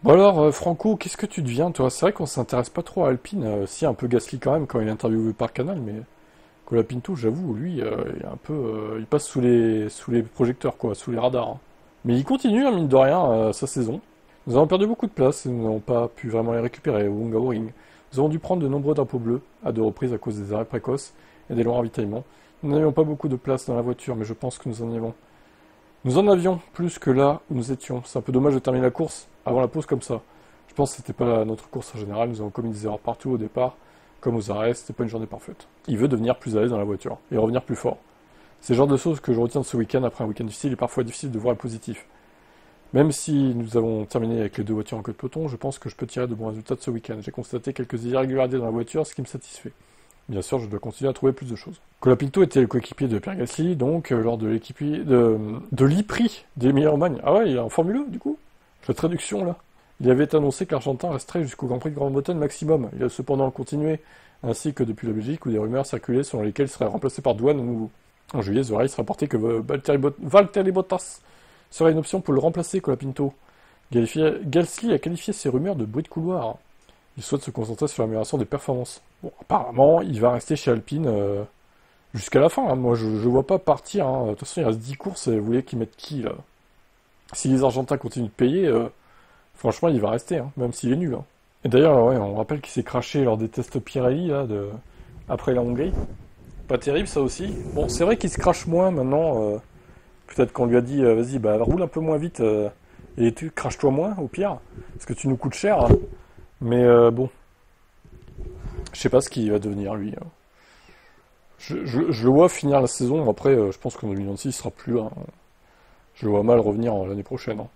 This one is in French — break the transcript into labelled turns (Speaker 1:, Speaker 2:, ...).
Speaker 1: Bon alors, Franco, qu'est-ce que tu deviens, toi? C'est vrai qu'on s'intéresse pas trop à Alpine, si un peu Gasly quand même quand il est interviewé par Canal, mais Colapinto, j'avoue, lui, il est un peu, il passe sous les projecteurs, quoi, sous les radars, hein. Mais il continue, hein, mine de rien, sa saison. Nous avons perdu beaucoup de place et nous n'avons pas pu vraiment les récupérer au Hungaroring. Nous avons dû prendre de nombreux drapeaux bleus à deux reprises à cause des arrêts précoces et des longs ravitaillements. Nous n'avions pas beaucoup de place dans la voiture, mais je pense que nous en avons. Nous en avions plus que là où nous étions. C'est un peu dommage de terminer la course avant la pause comme ça. Je pense que c'était pas notre course en général. Nous avons commis des erreurs partout au départ, comme aux arrêts. C'était pas une journée parfaite. Il veut devenir plus à l'aise dans la voiture et revenir plus fort. C'est le genre de choses que je retiens de ce week-end après un week-end difficile et parfois difficile de voir le positif. Même si nous avons terminé avec les deux voitures en queue de peloton, je pense que je peux tirer de bons résultats de ce week-end. J'ai constaté quelques irrégularités dans la voiture, ce qui me satisfait. Bien sûr, je dois continuer à trouver plus de choses. Colapinto était le coéquipier de Pierre Gasly, donc lors de l'équipier de l'E-Prix d'Emilia-Romagne. Ah ouais, il est en Formule 1 du coup. La traduction là. Il avait annoncé que l'Argentin resterait jusqu'au Grand Prix de Grande-Bretagne maximum. Il a cependant continué, ainsi que depuis la Belgique où des rumeurs circulaient selon lesquelles il serait remplacé par Douane à nouveau. En juillet, The Race rapportait que Valtteri Bottas serait une option pour le remplacer, Colapinto. Gasly a qualifié ces rumeurs de bruit de couloir. Il souhaite se concentrer sur l'amélioration des performances. Bon, apparemment, il va rester chez Alpine jusqu'à la fin, hein. Moi, je vois pas partir, hein. De toute façon, il reste 10 courses. Et vous voulez qu'ils mettent qui, là? Si les Argentins continuent de payer, franchement, il va rester, hein, même s'il est nul, hein. Et d'ailleurs, ouais, on rappelle qu'il s'est craché lors des tests Pirelli, là, après la Hongrie. Pas terrible, ça aussi. Bon, c'est vrai qu'il se crache moins, maintenant. Peut-être qu'on lui a dit, vas-y, bah, roule un peu moins vite, et tu craches-toi moins, au pire. Parce que tu nous coûtes cher, hein. Mais bon, je sais pas ce qu'il va devenir, lui, hein. Je le vois finir la saison. Après, je pense qu'en 2026, il sera plus là, hein. Je le vois mal revenir l'année prochaine, hein.